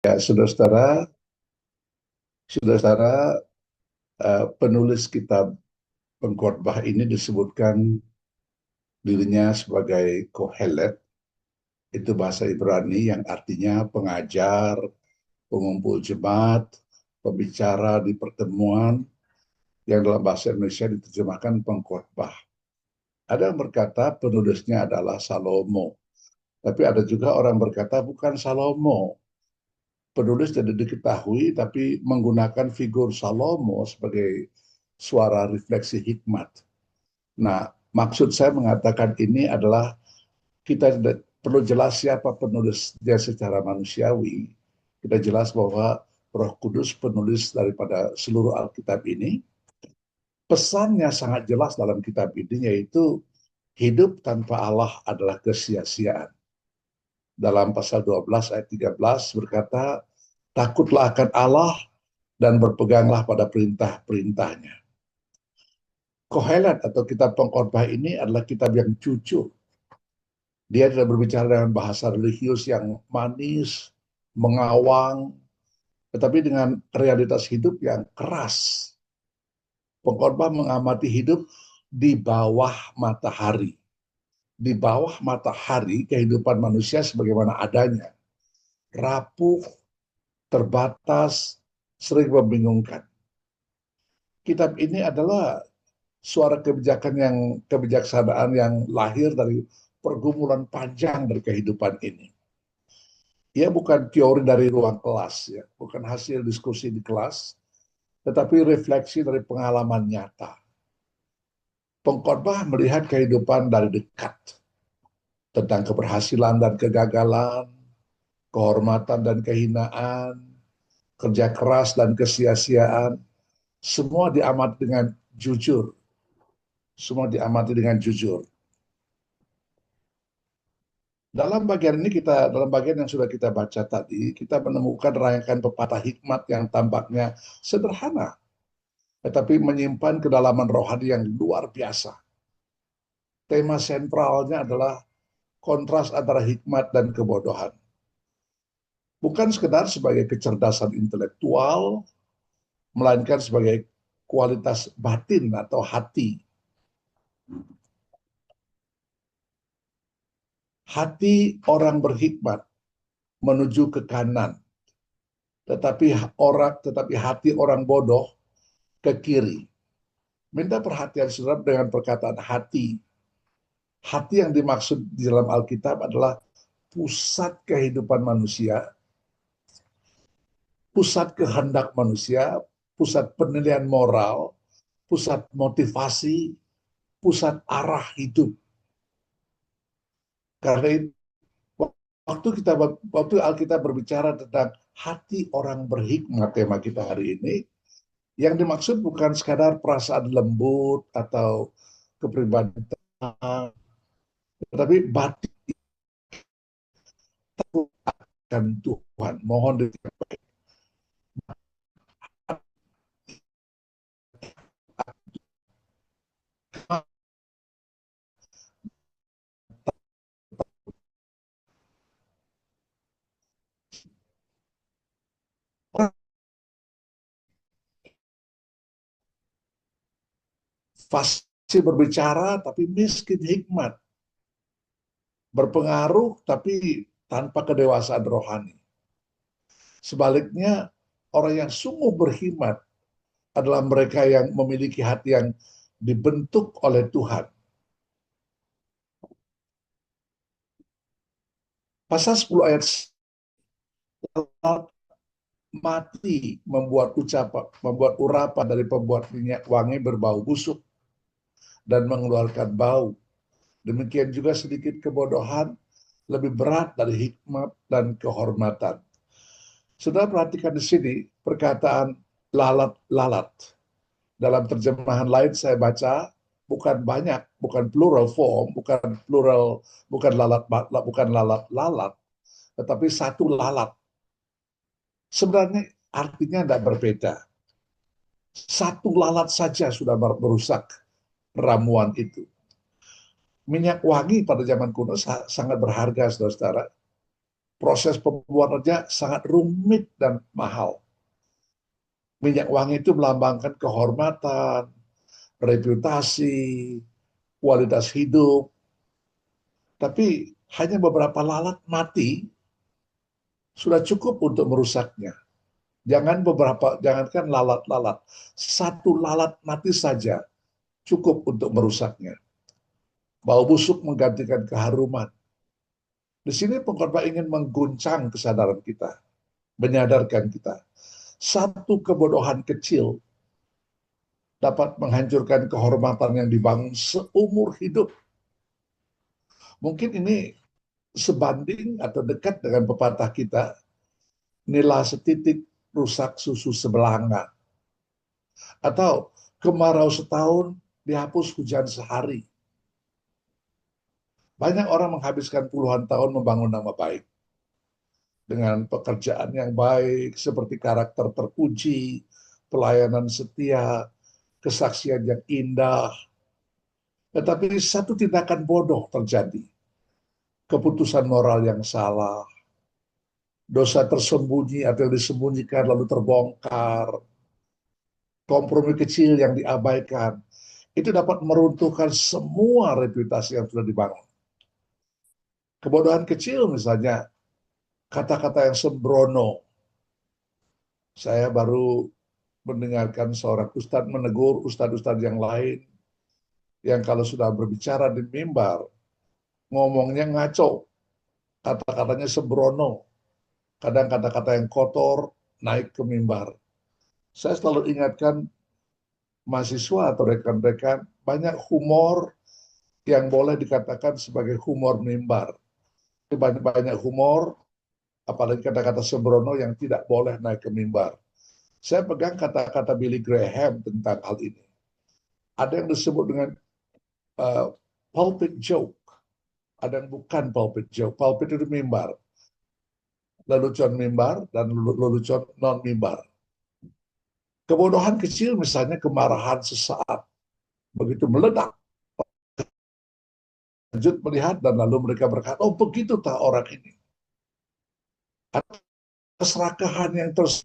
Ya, saudara-saudara, penulis kitab Pengkhotbah ini disebutkan dirinya sebagai Kohelet, itu bahasa Ibrani yang artinya pengajar, pengumpul jemaat, pembicara di pertemuan, yang dalam bahasa Indonesia diterjemahkan pengkhotbah. Ada yang berkata penulisnya adalah Salomo, tapi ada juga orang berkata bukan Salomo. Penulis tidak diketahui, tapi menggunakan figur Salomo sebagai suara refleksi hikmat. Nah, maksud saya mengatakan ini adalah kita tidak perlu jelas siapa penulisnya secara manusiawi. Kita jelas bahwa Roh Kudus penulis daripada seluruh Alkitab ini. Pesannya sangat jelas dalam kitab ini, yaitu hidup tanpa Allah adalah kesia-siaan. Dalam pasal 12 ayat 13 berkata, takutlah akan Allah dan berpeganglah pada perintah-perintahnya. Kohelet atau kitab Pengkhotbah ini adalah kitab yang jujur. Dia tidak berbicara dengan bahasa religius yang manis, mengawang, tetapi dengan realitas hidup yang keras. Pengkhotbah mengamati hidup di bawah matahari. Di bawah matahari kehidupan manusia sebagaimana adanya. Rapuh, terbatas, sering membingungkan. Kitab ini adalah suara kebijaksanaan yang lahir dari pergumulan panjang dari kehidupan ini. Ia bukan teori dari ruang kelas, ya, bukan hasil diskusi di kelas, tetapi refleksi dari pengalaman nyata. Pengkhotbah melihat kehidupan dari dekat, tentang keberhasilan dan kegagalan, kehormatan dan kehinaan, kerja keras dan kesia-siaan, semua diamati dengan jujur. Semua diamati dengan jujur. Dalam bagian yang sudah kita baca tadi, kita menemukan rangkaian pepatah hikmat yang tampaknya sederhana, tetapi menyimpan kedalaman rohani yang luar biasa. Tema sentralnya adalah kontras antara hikmat dan kebodohan. Bukan sekedar sebagai kecerdasan intelektual, melainkan sebagai kualitas batin atau hati. Hati orang berhikmat menuju ke kanan, tetapi hati orang bodoh ke kiri. Minta perhatian saudara dengan perkataan hati. Hati yang dimaksud di dalam Alkitab adalah pusat kehidupan manusia, pusat kehendak manusia, pusat penilaian moral, pusat motivasi, pusat arah hidup. Karena itu, waktu Alkitab berbicara tentang hati orang berhikmat, tema kita hari ini, yang dimaksud bukan sekadar perasaan lembut atau kepribadian, tetapi batin akan Tuhan. Mohon fasih berbicara tapi miskin hikmat, berpengaruh tapi tanpa kedewasaan rohani. Sebaliknya, orang yang sungguh berhikmat adalah mereka yang memiliki hati yang dibentuk oleh Tuhan. Pasal 10 ayat mati membuat urapan dari pembuat minyak wangi berbau busuk dan mengeluarkan bau. Demikian juga sedikit kebodohan lebih berat dari hikmat dan kehormatan. Sudah perhatikan di sini perkataan lalat-lalat. Dalam terjemahan lain saya baca bukan banyak, bukan plural form, bukan lalat-lalat, tetapi satu lalat. Sebenarnya artinya tidak berbeda. Satu lalat saja sudah merusak ramuan itu. Minyak wangi pada zaman kuno sangat berharga, saudara-saudara. Proses pembuatannya sangat rumit dan mahal. Minyak wangi itu melambangkan kehormatan, reputasi, kualitas hidup. Tapi hanya beberapa lalat mati sudah cukup untuk merusaknya. Jangankan lalat-lalat, satu lalat mati saja cukup untuk merusaknya. Bau busuk menggantikan keharuman. Di sini pengkhotbah ingin mengguncang kesadaran kita, menyadarkan kita. Satu kebodohan kecil dapat menghancurkan kehormatan yang dibangun seumur hidup. Mungkin ini sebanding atau dekat dengan pepatah kita, nila setitik rusak susu sebelanga. Atau kemarau setahun dihapus hujan sehari. Banyak orang menghabiskan puluhan tahun membangun nama baik. Dengan pekerjaan yang baik, seperti karakter terpuji, pelayanan setia, kesaksian yang indah. Tetapi satu tindakan bodoh terjadi. Keputusan moral yang salah, dosa tersembunyi atau disembunyikan lalu terbongkar, kompromi kecil yang diabaikan, itu dapat meruntuhkan semua reputasi yang sudah dibangun. Kebodohan kecil misalnya, kata-kata yang sembrono. Saya baru mendengarkan seorang ustadz menegur ustadz-ustadz yang lain, yang kalau sudah berbicara di mimbar, ngomongnya ngaco, kata-katanya sembrono, kadang kata-kata yang kotor naik ke mimbar. Saya selalu ingatkan mahasiswa atau rekan-rekan, banyak humor yang boleh dikatakan sebagai humor mimbar. Banyak humor, apalagi kata-kata sembrono yang tidak boleh naik ke mimbar. Saya pegang kata-kata Billy Graham tentang hal ini. Ada yang disebut dengan uh, pulpit joke, ada yang bukan pulpit joke. Pulpit itu mimbar, lelucon mimbar dan lelucon non mimbar. Kebodohan kecil misalnya kemarahan sesaat, begitu meledak, lanjut melihat dan lalu mereka berkata, oh begitu tak orang ini. Ada keserakahan yang terus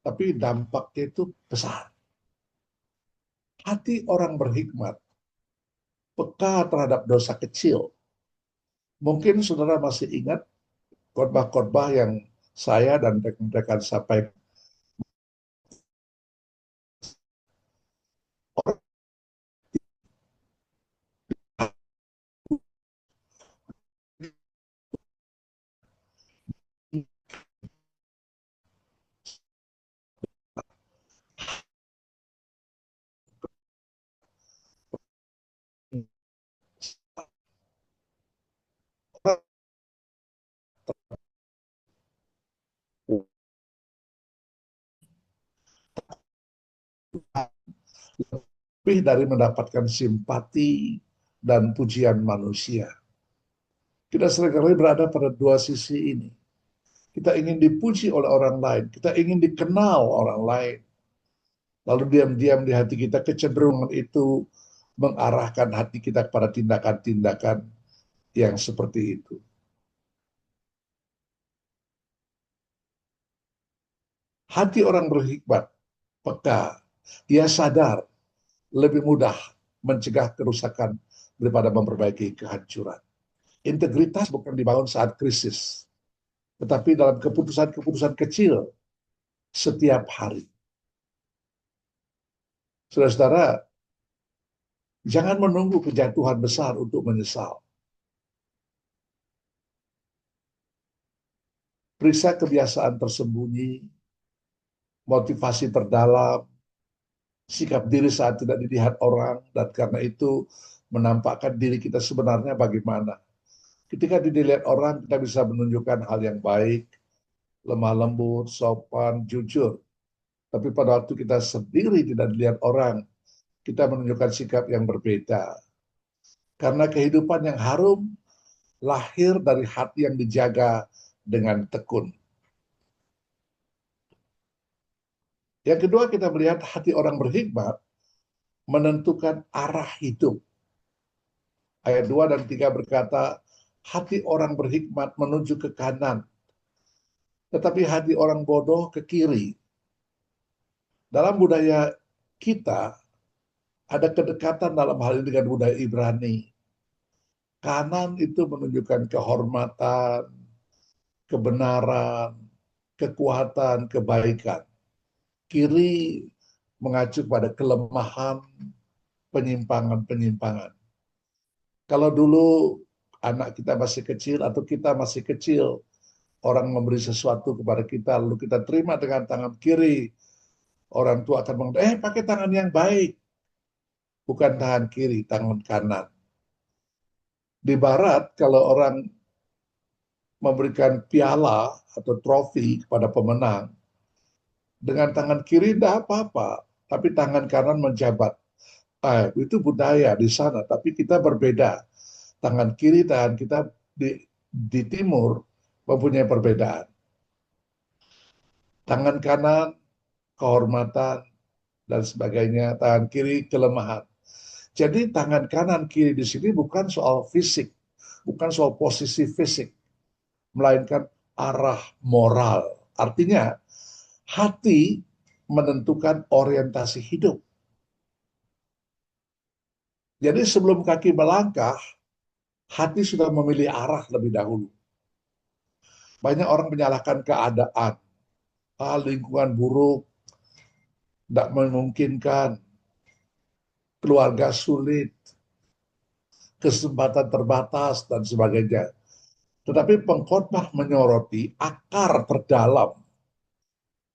tapi dampaknya itu besar. Hati orang berhikmat, peka terhadap dosa kecil. Mungkin saudara masih ingat khotbah-khotbah yang saya dan rekan-rekan sampaikan. Lebih dari mendapatkan simpati dan pujian manusia. Kita seringkali berada pada dua sisi ini. Kita ingin dipuji oleh orang lain, kita ingin dikenal orang lain. Lalu diam-diam di hati kita kecenderungan itu mengarahkan hati kita kepada tindakan-tindakan yang seperti itu. Hati orang berhikmat, peka, ia sadar lebih mudah mencegah kerusakan daripada memperbaiki kehancuran. Integritas bukan dibangun saat krisis, tetapi dalam keputusan-keputusan kecil setiap hari. Saudara-saudara, jangan menunggu kejatuhan besar untuk menyesal. Periksa kebiasaan tersembunyi, motivasi terdalam, sikap diri saat tidak dilihat orang, dan karena itu menampakkan diri kita sebenarnya bagaimana. Ketika dilihat orang, kita bisa menunjukkan hal yang baik, lemah lembut, sopan, jujur. Tapi pada waktu kita sendiri tidak dilihat orang, kita menunjukkan sikap yang berbeda. Karena kehidupan yang harum lahir dari hati yang dijaga dengan tekun. Yang kedua, kita melihat hati orang berhikmat menentukan arah hidup. Ayat 2 dan 3 berkata, hati orang berhikmat menuju ke kanan, tetapi hati orang bodoh ke kiri. Dalam budaya kita, ada kedekatan dalam hal ini dengan budaya Ibrani. Kanan itu menunjukkan kehormatan, kebenaran, kekuatan, kebaikan. Kiri mengacu pada kelemahan, penyimpangan-penyimpangan. Kalau dulu anak kita masih kecil atau kita masih kecil, orang memberi sesuatu kepada kita, lalu kita terima dengan tangan kiri, orang tua akan mengatakan, pakai tangan yang baik, bukan tangan kiri, tangan kanan. Di barat, kalau orang memberikan piala atau trofi kepada pemenang, dengan tangan kiri tidak apa-apa, tapi tangan kanan menjabat. Itu budaya di sana, tapi kita berbeda. Tangan kiri, tangan kita di timur mempunyai perbedaan. Tangan kanan, kehormatan, dan sebagainya. Tangan kiri, kelemahan. Jadi tangan kanan kiri di sini bukan soal fisik, bukan soal posisi fisik, melainkan arah moral. Artinya, hati menentukan orientasi hidup. Jadi sebelum kaki melangkah, hati sudah memilih arah lebih dahulu. Banyak orang menyalahkan keadaan. Lingkungan buruk, tidak memungkinkan, keluarga sulit, kesempatan terbatas, dan sebagainya. Tetapi pengkhotbah menyoroti akar terdalam,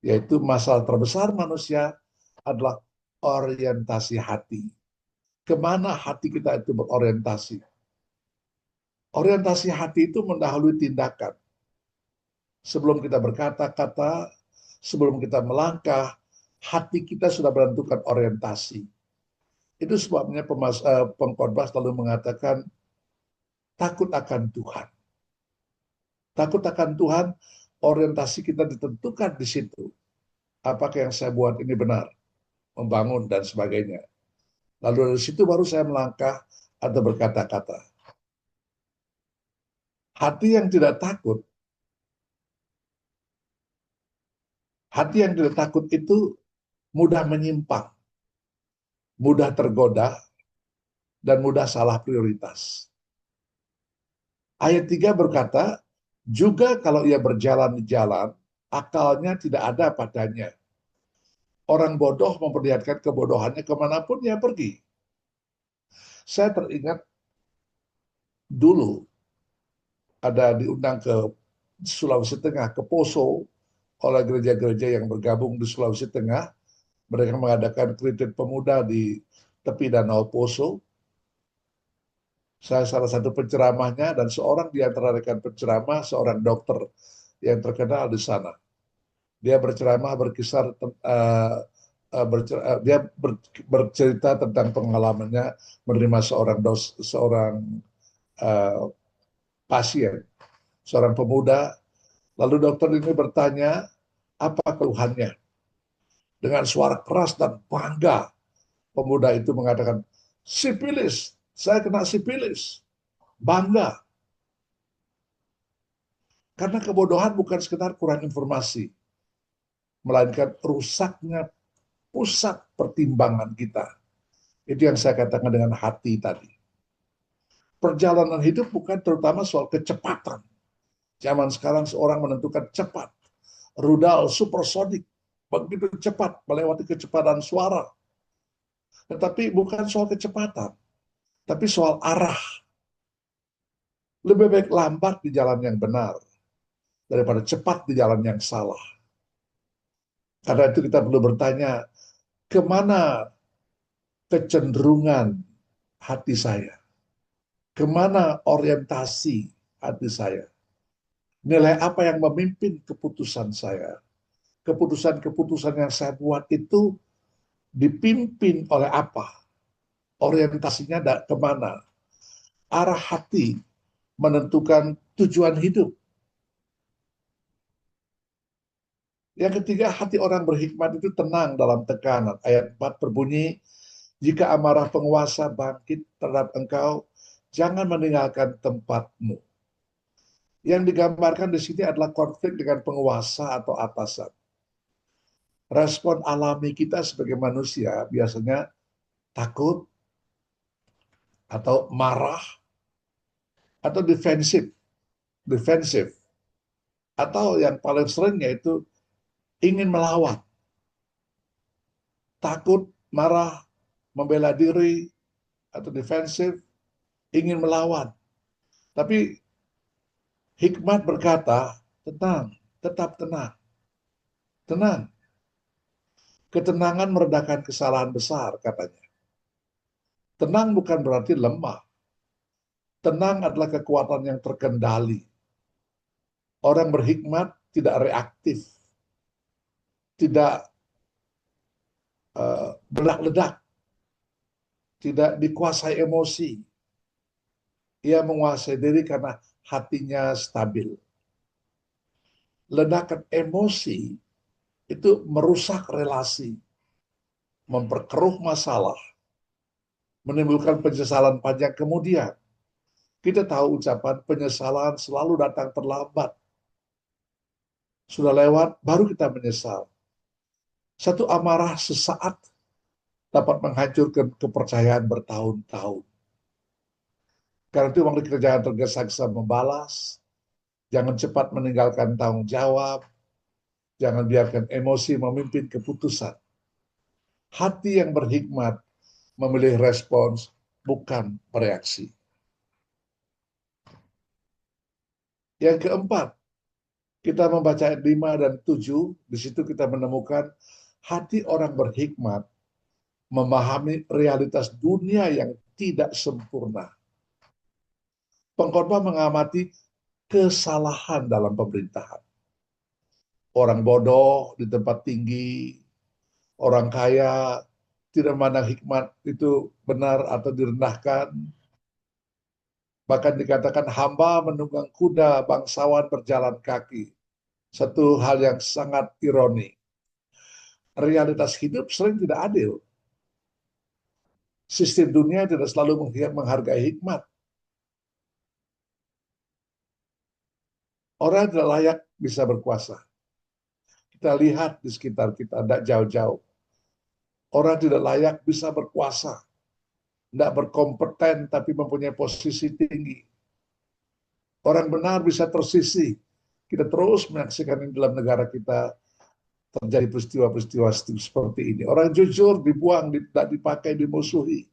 yaitu masalah terbesar manusia adalah orientasi hati. Kemana hati kita itu berorientasi? Orientasi hati itu mendahului tindakan. Sebelum kita berkata-kata, sebelum kita melangkah, hati kita sudah menentukan orientasi. Itu sebabnya pengkhotbah selalu mengatakan takut akan Tuhan. Takut akan Tuhan, orientasi kita ditentukan di situ. Apakah yang saya buat ini benar? Membangun dan sebagainya. Lalu dari situ baru saya melangkah atau berkata-kata. Hati yang tidak takut, hati yang tidak takut itu mudah menyimpang, mudah tergoda, dan mudah salah prioritas. Ayat 3 berkata, juga kalau ia berjalan di jalan, akalnya tidak ada padanya. Orang bodoh memperlihatkan kebodohannya kemanapun ia pergi. Saya teringat dulu ada diundang ke Sulawesi Tengah, ke Poso, oleh gereja-gereja yang bergabung di Sulawesi Tengah. Mereka mengadakan retreat pemuda di tepi Danau Poso. Saya salah satu penceramahnya dan seorang di antara rekan penceramah, seorang dokter yang terkenal di sana. Dia berceramah berkisar dia bercerita tentang pengalamannya menerima seorang uh, pasien, seorang pemuda. Lalu dokter ini bertanya, apa keluhannya? Dengan suara keras dan bangga, pemuda itu mengatakan, sipilis, saya kena sipilis. Bangga. Karena kebodohan bukan sekedar kurang informasi, melainkan rusaknya pusat pertimbangan kita. Itu yang saya katakan dengan hati tadi. Perjalanan hidup bukan terutama soal kecepatan. Zaman sekarang seorang menentukan cepat. Rudal supersonik, begitu cepat melewati kecepatan suara. Tetapi bukan soal kecepatan, tapi soal arah. Lebih baik lambat di jalan yang benar daripada cepat di jalan yang salah. Karena itu kita perlu bertanya, kemana kecenderungan hati saya? Kemana orientasi hati saya? Nilai apa yang memimpin keputusan saya? keputusan-keputusan yang saya buat itu dipimpin oleh apa? Orientasinya kemana? Arah hati menentukan tujuan hidup. Yang ketiga, hati orang berhikmat itu tenang dalam tekanan. Ayat 4 berbunyi, jika amarah penguasa bangkit terhadap engkau, jangan meninggalkan tempatmu. Yang digambarkan di sini adalah konflik dengan penguasa atau atasan. Respon alami kita sebagai manusia biasanya takut atau marah atau defensif, defensif, atau yang paling sering yaitu ingin melawan, takut, marah, membela diri, atau defensif, ingin melawan. Tapi hikmat berkata, tenang, tetap tenang, tenang. Ketenangan meredakan kesalahan besar, katanya. Tenang bukan berarti lemah. Tenang adalah kekuatan yang terkendali. Orang berhikmat tidak reaktif, tidak meledak-ledak, tidak dikuasai emosi. Ia menguasai diri karena hatinya stabil. Ledakan emosi itu merusak relasi, memperkeruh masalah, menimbulkan penyesalan panjang kemudian. Kita tahu ucapan penyesalan selalu datang terlambat. Sudah lewat, baru kita menyesal. Satu amarah sesaat dapat menghancurkan kepercayaan bertahun-tahun. Karena itu, waktu kita jangan tergesa-gesa membalas, jangan cepat meninggalkan tanggung jawab, jangan biarkan emosi memimpin keputusan. Hati yang berhikmat memilih respons, bukan bereaksi. Yang keempat, kita membaca ayat 5 dan 7, di situ kita menemukan hati orang berhikmat memahami realitas dunia yang tidak sempurna. Pengkhotbah mengamati kesalahan dalam pemerintahan. Orang bodoh di tempat tinggi, orang kaya tidak memandang hikmat itu benar atau direndahkan. Bahkan dikatakan hamba menunggang kuda, bangsawan berjalan kaki. Satu hal yang sangat ironi. Realitas hidup sering tidak adil. Sistem dunia tidak selalu menghargai hikmat. Orang tidak layak bisa berkuasa. Kita lihat di sekitar kita, tidak jauh-jauh. Orang tidak layak bisa berkuasa. Tidak berkompeten, tapi mempunyai posisi tinggi. Orang benar bisa tersisih. Kita terus menyaksikan di dalam negara kita terjadi peristiwa-peristiwa seperti ini. Orang jujur dibuang, tidak dipakai, dimusuhi.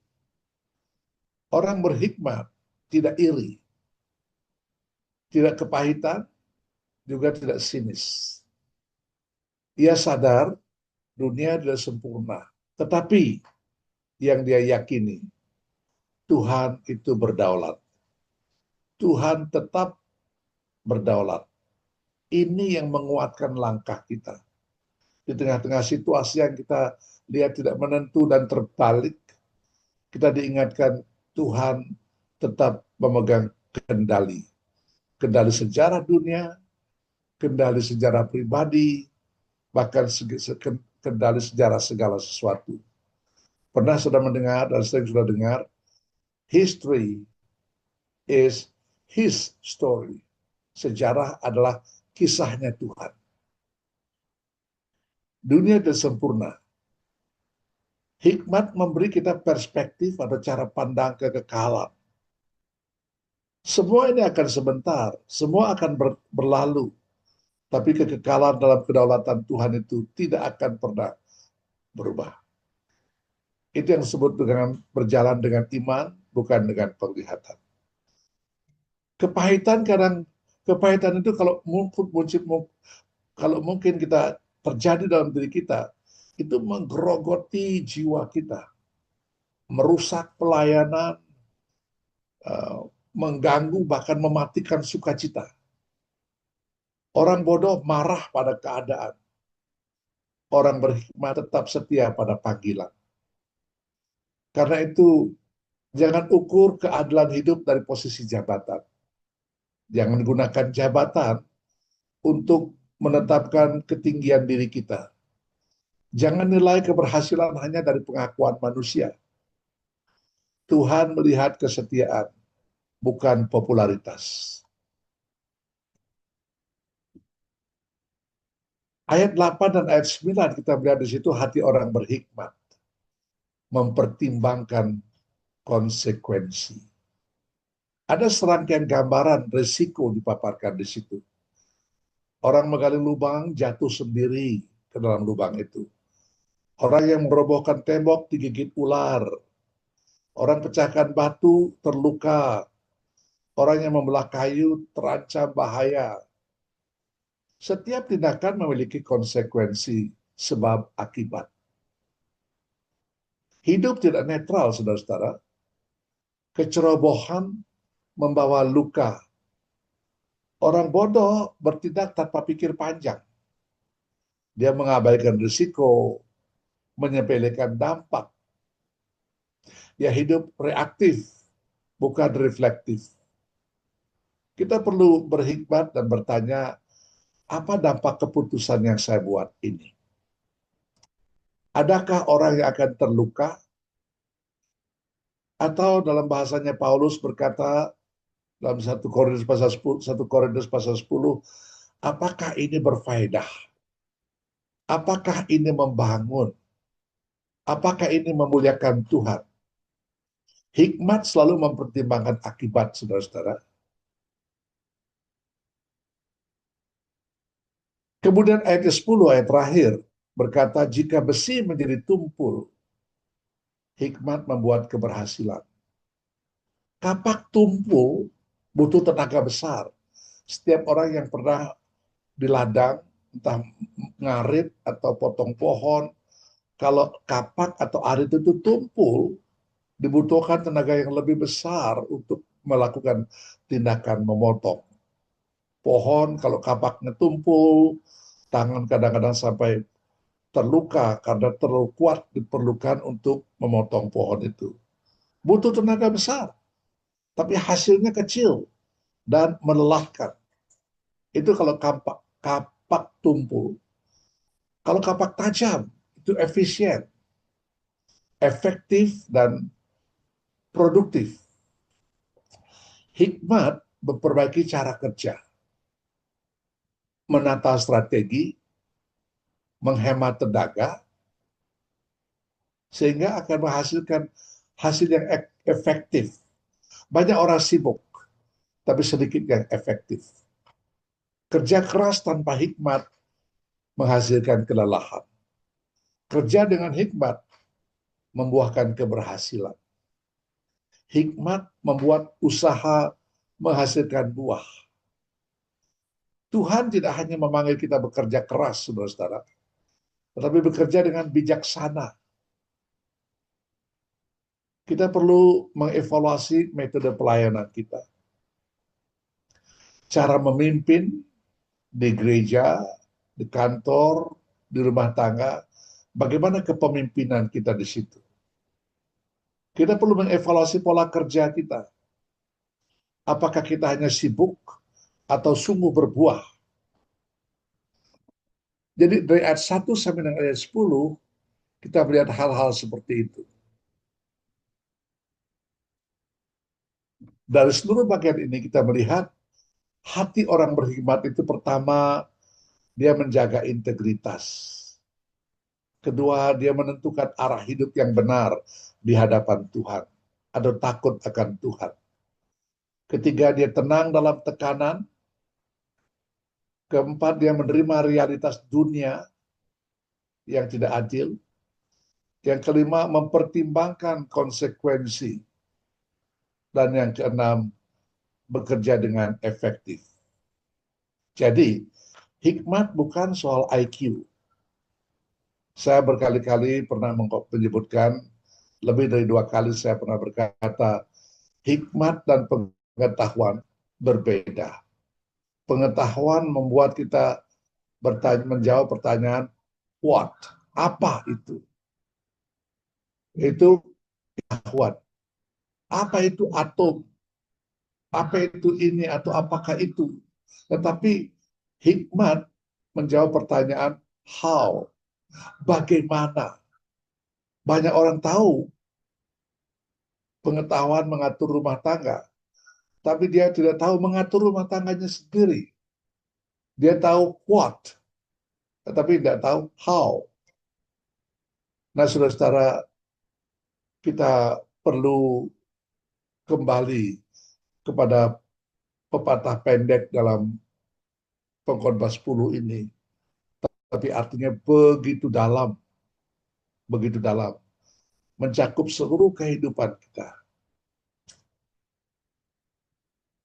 Orang berhikmat tidak iri, tidak kepahitan, juga tidak sinis. Ia sadar dunia tidak sempurna, tetapi yang dia yakini, Tuhan itu berdaulat. Tuhan tetap berdaulat. Ini yang menguatkan langkah kita. Di tengah-tengah situasi yang kita lihat tidak menentu dan terbalik, kita diingatkan Tuhan tetap memegang kendali. Kendali sejarah dunia, kendali sejarah pribadi, bahkan kendali sejarah segala sesuatu. Pernah sudah mendengar dan sering sudah dengar, history is his story. Sejarah adalah kisahnya Tuhan. Dunia tidak sempurna. Hikmat memberi kita perspektif atau cara pandang kekekalan. Semua ini akan sebentar, semua akan berlalu. Tapi kekekalan dalam kedaulatan Tuhan itu tidak akan pernah berubah. Itu yang disebut dengan berjalan dengan iman, bukan dengan penglihatan. Kepahitan itu kalau mungkin kita terjadi dalam diri kita, itu menggerogoti jiwa kita, merusak pelayanan, mengganggu, bahkan mematikan sukacita. Orang bodoh marah pada keadaan. orang berhikmat tetap setia pada panggilan. Karena itu, jangan ukur keadilan hidup dari posisi jabatan. Jangan gunakan jabatan untuk menetapkan ketinggian diri kita. Jangan nilai keberhasilan hanya dari pengakuan manusia. Tuhan melihat kesetiaan, bukan popularitas. Ayat 8 dan ayat 9 kita melihat di situ hati orang berhikmat mempertimbangkan konsekuensi. Ada serangkaian gambaran risiko dipaparkan di situ. Orang menggali lubang jatuh sendiri ke dalam lubang itu. Orang yang merobohkan tembok digigit ular. Orang pecahkan batu terluka. Orang yang membelah kayu terancam bahaya. Setiap tindakan memiliki konsekuensi sebab akibat. Hidup tidak netral, saudara-saudara. Kecerobohan membawa luka. Orang bodoh bertindak tanpa pikir panjang. Dia mengabaikan risiko, menyepelekan dampak. Dia hidup reaktif, bukan reflektif. Kita perlu berhikmat dan bertanya, apa dampak keputusan yang saya buat ini? Adakah orang yang akan terluka? Atau dalam bahasanya Paulus berkata dalam 1 Korintus pasal 10, apakah ini berfaedah? Apakah ini membangun? Apakah ini memuliakan Tuhan? Hikmat selalu mempertimbangkan akibat, saudara-saudara. Kemudian ayat ke-10, ayat terakhir, berkata, jika besi menjadi tumpul, hikmat membuat keberhasilan. Kapak tumpul butuh tenaga besar. Setiap orang yang pernah di ladang, entah ngarit atau potong pohon, kalau kapak atau arit itu tumpul, dibutuhkan tenaga yang lebih besar untuk melakukan tindakan memotong. Pohon, kalau kapaknya tumpul, tangan kadang-kadang sampai terluka karena terlalu kuat diperlukan untuk memotong pohon itu. Butuh tenaga besar, tapi hasilnya kecil dan melelahkan. Itu kalau kapak tumpul. Kalau kapak tajam, itu efisien, efektif, dan produktif. Hikmat memperbaiki cara kerja, menata strategi, menghemat tenaga, sehingga akan menghasilkan hasil yang efektif. Banyak orang sibuk, tapi sedikit yang efektif. Kerja keras tanpa hikmat menghasilkan kelelahan. Kerja dengan hikmat membuahkan keberhasilan. Hikmat membuat usaha menghasilkan buah. Tuhan tidak hanya memanggil kita bekerja keras, saudara-saudara, tetapi bekerja dengan bijaksana. Kita perlu mengevaluasi metode pelayanan kita. Cara memimpin di gereja, di kantor, di rumah tangga, bagaimana kepemimpinan kita di situ. Kita perlu mengevaluasi pola kerja kita. Apakah kita hanya sibuk atau sungguh berbuah? Jadi dari ayat 1 sampai dengan ayat 10, kita melihat hal-hal seperti itu. Dari seluruh bagian ini kita melihat hati orang berhikmat itu pertama, dia menjaga integritas. Kedua, dia menentukan arah hidup yang benar di hadapan Tuhan. Atau takut akan Tuhan. Ketiga, dia tenang dalam tekanan. Keempat, dia menerima realitas dunia yang tidak adil. Yang kelima, mempertimbangkan konsekuensi. Dan yang keenam, bekerja dengan efektif. Jadi, hikmat bukan soal IQ. Saya berkali-kali pernah menyebutkan, lebih dari 2 kali saya pernah berkata, hikmat dan pengetahuan berbeda. Pengetahuan membuat kita menjawab pertanyaan, What? Apa itu? Itu what? Apa itu atom? Apa itu ini atau apakah itu? Tetapi hikmat menjawab pertanyaan how, bagaimana. Banyak orang tahu pengetahuan mengatur rumah tangga, tapi dia tidak tahu mengatur rumah tangganya sendiri. Dia tahu what, tetapi tidak tahu how. Nah, saudara-saudara, kita perlu kembali kepada pepatah pendek dalam Pengkhotbah 10 ini, tapi artinya begitu dalam, mencakup seluruh kehidupan kita.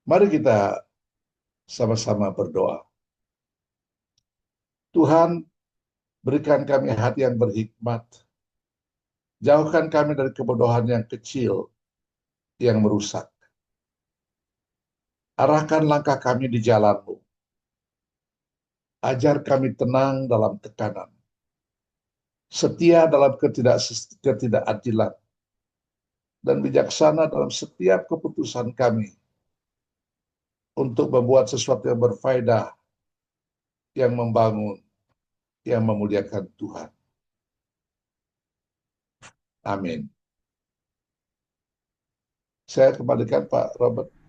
Mari kita sama-sama berdoa. Tuhan, berikan kami hati yang berhikmat. Jauhkan kami dari kebodohan yang kecil yang merusak. Arahkan langkah kami di jalan-Mu. Ajar kami tenang dalam tekanan. Setia dalam ketidakadilan. Dan bijaksana dalam setiap keputusan kami. Untuk membuat sesuatu yang berfaedah, yang membangun, yang memuliakan Tuhan. Amin. Saya kembalikan Pak Robert.